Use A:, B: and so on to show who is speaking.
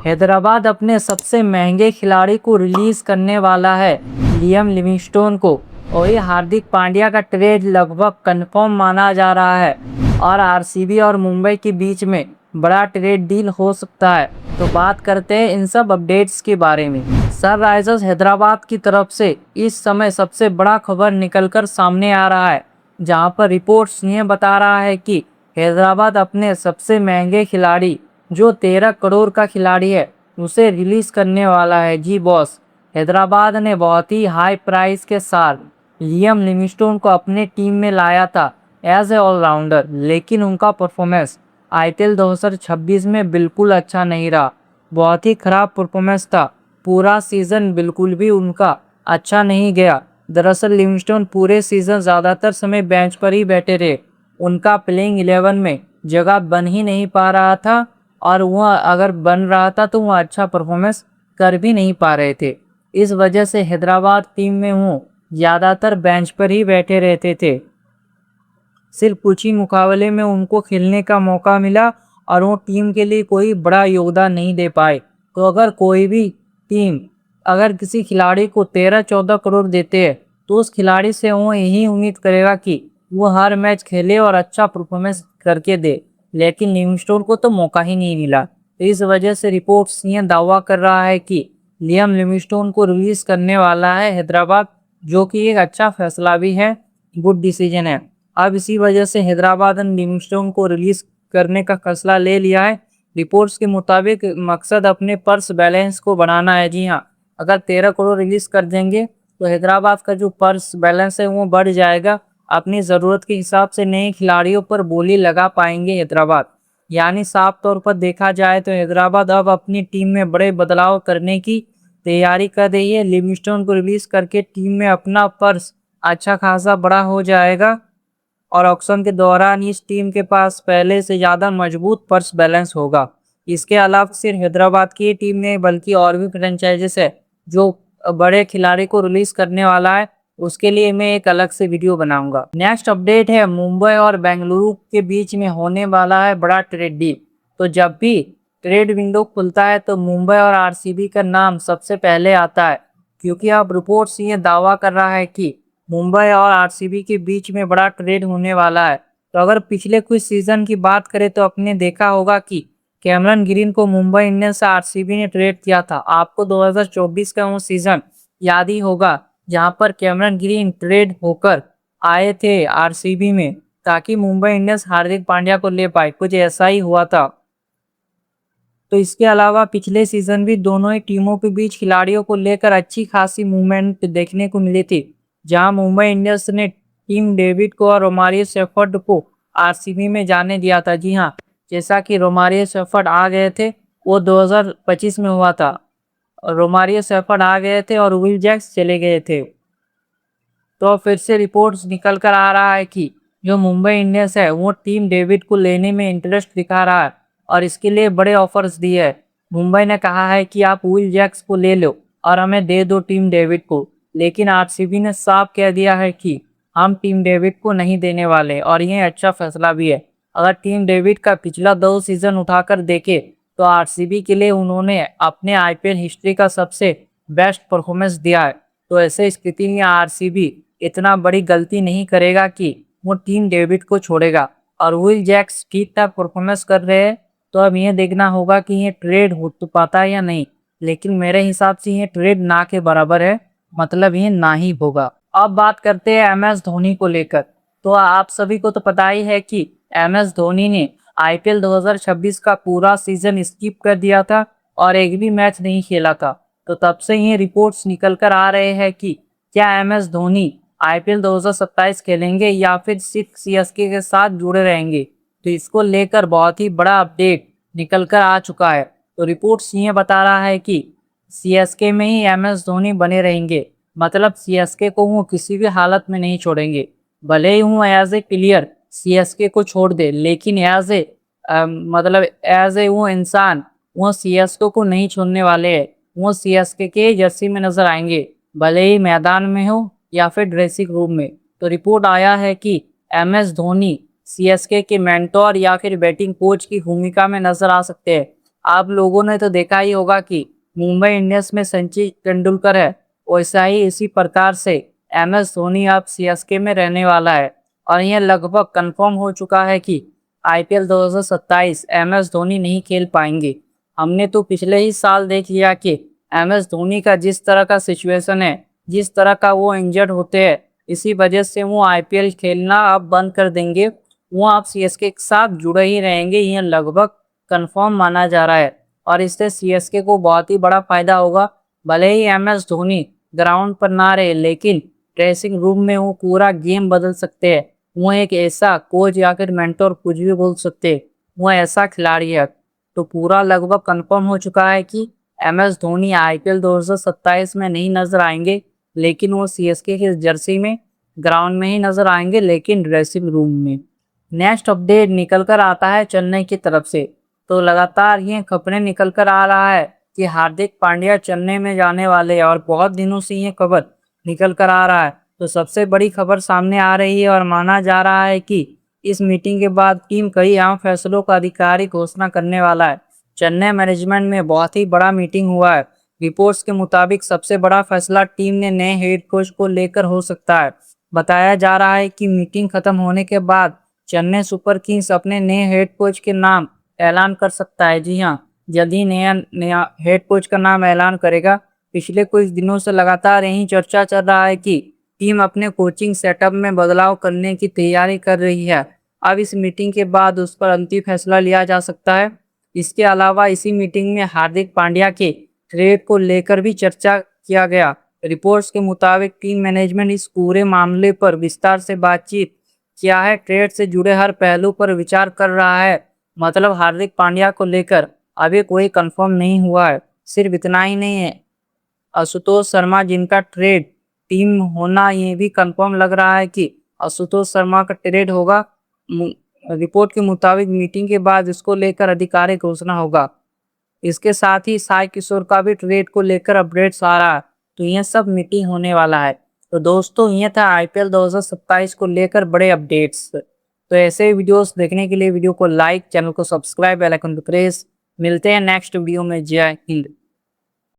A: हैदराबाद अपने सबसे महंगे खिलाड़ी को रिलीज करने वाला है, लियम लिविंगस्टोन को। और ये हार्दिक पांड्या का ट्रेड लगभग कंफर्म माना जा रहा है और आरसीबी और मुंबई के बीच में बड़ा ट्रेड डील हो सकता है। तो बात करते हैं इन सब अपडेट्स के बारे में। सनराइजर्स हैदराबाद की तरफ से इस समय सबसे बड़ा खबर निकलकर सामने आ रहा है, जहां पर रिपोर्ट्स ये बता रहा है कि हैदराबाद अपने सबसे महंगे खिलाड़ी, जो 13 करोड़ का खिलाड़ी है, उसे रिलीज करने वाला है। जी बॉस, हैदराबाद ने बहुत ही हाई प्राइस के साथ लियम लिविंगस्टोन को अपने टीम में लाया था एज ए ऑलराउंडर, लेकिन उनका परफॉर्मेंस आईपीएल 2026 में बिल्कुल अच्छा नहीं रहा। बहुत ही खराब परफॉर्मेंस था। पूरा सीजन बिल्कुल भी उनका अच्छा नहीं गया। दरअसल लिविंगस्टोन पूरे सीजन ज़्यादातर समय बेंच पर ही बैठे रहे। उनका प्लेइंग 11 में जगह बन ही नहीं पा रहा था, और वह अगर बन रहा था तो वह अच्छा परफॉर्मेंस कर भी नहीं पा रहे थे। इस वजह से हैदराबाद टीम में वो ज़्यादातर बेंच पर ही बैठे रहते थे। सिर्फ कुछ ही मुकाबले में उनको खेलने का मौका मिला और वो टीम के लिए कोई बड़ा योगदान नहीं दे पाए। तो अगर कोई भी टीम अगर किसी खिलाड़ी को 13-14 करोड़ देते हैं, तो उस खिलाड़ी से वो यही उम्मीद करेगा कि वो हर मैच खेले और अच्छा परफॉर्मेंस करके दे, लेकिन लिविंगस्टोन को तो मौका ही नहीं मिला। तो इस वजह से रिपोर्ट्स ये दावा कर रहा है कि लियम लिविंगस्टोन को रिलीज करने वाला है हैदराबाद, जो कि एक अच्छा फैसला भी है, गुड डिसीजन है। अब इसी वजह से हैदराबाद ने लिविंगस्टोन को रिलीज करने का फैसला ले लिया है। रिपोर्ट्स के मुताबिक मकसद अपने पर्स बैलेंस को बढ़ाना है। जी हाँ, अगर 13 करोड़ रिलीज कर देंगे तो हैदराबाद का जो पर्स बैलेंस है वो बढ़ जाएगा। अपनी ज़रूरत के हिसाब से नए खिलाड़ियों पर बोली लगा पाएंगे हैदराबाद। यानी साफ तौर पर देखा जाए तो हैदराबाद अब अपनी टीम में बड़े बदलाव करने की तैयारी कर रही है। लिविंगस्टोन को रिलीज करके टीम में अपना पर्स अच्छा खासा बड़ा हो जाएगा और ऑक्शन के दौरान इस टीम के पास पहले से ज़्यादा मजबूत पर्स बैलेंस होगा। इसके अलावा सिर्फ हैदराबाद की टीम नहीं बल्कि और भी फ्रेंचाइजीज है जो बड़े खिलाड़ी को रिलीज करने वाला है, उसके लिए मैं एक अलग से वीडियो बनाऊंगा। नेक्स्ट अपडेट है, मुंबई और बेंगलुरु के बीच में होने वाला है बड़ा ट्रेड डील। तो जब भी ट्रेड विंडो खुलता है तो मुंबई और आरसीबी का नाम सबसे पहले आता है, क्योंकि अब रिपोर्ट्स ये दावा कर रहा है कि मुंबई और आरसीबी के बीच में बड़ा ट्रेड होने वाला है। तो अगर पिछले कुछ सीजन की बात करें तो आपने देखा होगा कि कैमरन ग्रीन को मुंबई इंडियंस से आरसीबी ने ट्रेड किया था। आपको 2024 का वो सीजन याद ही होगा, जहां पर कैमरन ग्रीन ट्रेड होकर आए थे आरसीबी में, ताकि मुंबई इंडियंस हार्दिक पांड्या को ले पाए। कुछ ऐसा ही हुआ था। तो इसके अलावा पिछले सीजन भी दोनों ही टीमों के बीच खिलाड़ियों को लेकर अच्छी खासी मूवमेंट देखने को मिली थी, जहां मुंबई इंडियंस ने टीम डेविड को और रोमारियो शेफर्ड को आरसीबी में जाने दिया था। जी हाँ, जैसा कि रोमारियो शेफर्ड आ गए थे, वो 2025 में हुआ था। रोमारियो शेफर्ड आ गए थे और विल जैक्स चले गए थे। तो फिर से रिपोर्ट्स निकल कर आ रहा है कि जो मुंबई इंडियंस है वो टीम डेविड को लेने में इंटरेस्ट दिखा रहा है और इसके लिए बड़े ऑफर्स दिए है। मुंबई ने कहा है कि आप विल जैक्स को ले लो और हमें दे दो टीम डेविड को, लेकिन आरसीबी ने साफ कह दिया है कि हम टीम डेविड को नहीं देने वाले, और यह अच्छा फैसला भी है। अगर टीम डेविड का पिछला 2 सीजन उठाकर देखे तो आरसीबी के लिए उन्होंने अपने आईपीएल हिस्ट्री का सबसे बेस्ट परफॉर्मेंस दिया है। तो ऐसे स्थिति में आरसीबी इतना बड़ी गलती नहीं करेगा कि वो टीम डेविड को छोड़ेगा। और विल जैक्स ठीक ठाक परफॉर्मेंस कर रहे हैं, तो अब ये देखना होगा कि ये ट्रेड हो तो पाता है या नहीं। लेकिन मेरे हिसाब से ये ट्रेड ना के बराबर है, मतलब ये ना ही होगा। अब बात करते हैं एमएस धोनी को लेकर। तो आप सभी को तो पता ही है कि एमएस धोनी ने आईपीएल 2026 का पूरा सीजन स्किप कर दिया था और एक भी मैच नहीं खेला था। तो तब से ये रिपोर्ट्स निकल कर आ रहे हैं कि क्या एमएस धोनी आईपीएल 2027 खेलेंगे या फिर सिर्फ सीएसके के साथ जुड़े रहेंगे। तो इसको लेकर बहुत ही बड़ा अपडेट निकल कर आ चुका है। तो रिपोर्ट्स ये बता रहा है कि सीएसके में ही एमएस धोनी बने रहेंगे, मतलब सीएसके को वो किसी भी हालत में नहीं छोड़ेंगे। भले ही वो एज ए प्लेयर सीएसके को छोड़ दे, लेकिन एज ए मतलब एज ए वो इंसान वो सीएसके को नहीं छोड़ने वाले हैं। वो सीएसके के जर्सी में नजर आएंगे, भले ही मैदान में हो या फिर ड्रेसिंग रूम में। तो रिपोर्ट आया है कि एमएस धोनी सीएसके के मेंटोर या फिर बैटिंग कोच की भूमिका में नजर आ सकते हैं। आप लोगों ने तो देखा ही होगा कि मुंबई इंडियंस में सचिन तेंदुलकर है, वैसा ही इसी प्रकार से MS धोनी अब CSK में रहने वाला है। और यह लगभग कंफर्म हो चुका है कि IPL 2027 MS धोनी नहीं खेल पाएंगे। हमने तो पिछले ही साल देख लिया कि MS धोनी का जिस तरह का सिचुएशन है, जिस तरह का वो इंजर्ड होते हैं, इसी वजह से वो IPL खेलना अब बंद कर देंगे। वो अब CSK के साथ जुड़े ही रहेंगे, यह लगभग कंफर्म माना जा रहा है। और इससे CSK को बहुत ही बड़ा फायदा होगा। भले ही MS धोनी ग्राउंड पर ना रहे, लेकिन ड्रेसिंग रूम में वो पूरा गेम बदल सकते हैं। वो एक ऐसा कोच या फिर मेंटर कुछ भी बोल सकते हैं, वो ऐसा खिलाड़ी है। तो पूरा लगभग कंफर्म हो चुका है कि MS धोनी IPL 2027 में नहीं नजर आएंगे, लेकिन वो CSK की जर्सी में ग्राउंड में ही नजर आएंगे, लेकिन ड्रेसिंग रूम में। नेक्स्ट अपडेट निकल कर आता है चेन्नई की तरफ से। तो लगातार ये खबरें निकल कर आ रहा है कि हार्दिक पांड्या चेन्नई में जाने वाले हैं, और बहुत दिनों से ये खबर निकल कर आ रहा है। तो सबसे बड़ी खबर सामने आ रही है और माना जा रहा है कि इस मीटिंग के बाद टीम कई अहम फैसलों का आधिकारिक घोषणा करने वाला है। चेन्नई मैनेजमेंट में बहुत ही बड़ा मीटिंग हुआ है। रिपोर्ट्स के मुताबिक सबसे बड़ा फैसला टीम ने नए हेड कोच को लेकर हो सकता है। बताया जा रहा है कि मीटिंग खत्म होने के बाद चेन्नई सुपर किंग्स अपने नए हेड कोच के नाम ऐलान कर सकता है। जी हाँ, जल्दी नया नया हेड कोच का नाम ऐलान करेगा। पिछले कुछ दिनों से लगातार यही चर्चा चल रहा है कि टीम अपने कोचिंग सेटअप में बदलाव करने की तैयारी कर रही है। अब इस मीटिंग के बाद उस पर अंतिम फैसला लिया जा सकता है। इसके अलावा इसी मीटिंग में हार्दिक पांड्या के ट्रेड को लेकर भी चर्चा किया गया। रिपोर्ट्स के मुताबिक टीम मैनेजमेंट इस पूरे मामले पर विस्तार से बातचीत किया है। ट्रेड से जुड़े हर पहलू पर विचार कर रहा है। मतलब हार्दिक पांड्या को लेकर अभी कोई कंफर्म नहीं हुआ है। सिर्फ इतना ही नहीं है, आशुतोष शर्मा जिनका ट्रेड टीम होना ये भी कंफर्म लग रहा है कि आशुतोष शर्मा का ट्रेड होगा। रिपोर्ट के मुताबिक मीटिंग के बाद इसको लेकर आधिकारिक घोषणा होगा। इसके साथ ही साई किशोर का भी ट्रेड को लेकर अपडेट्स आ रहा है। तो ये सब मीटिंग होने वाला है। तो दोस्तों, ये था IPL 2027 को लेकर बड़े अपडेट्स। तो ऐसे वीडियोस देखने के लिए वीडियो को लाइक, चैनल को सब्सक्राइब, बेल आइकन को प्रेस। मिलते हैं नेक्स्ट वीडियो में। जय हिंद।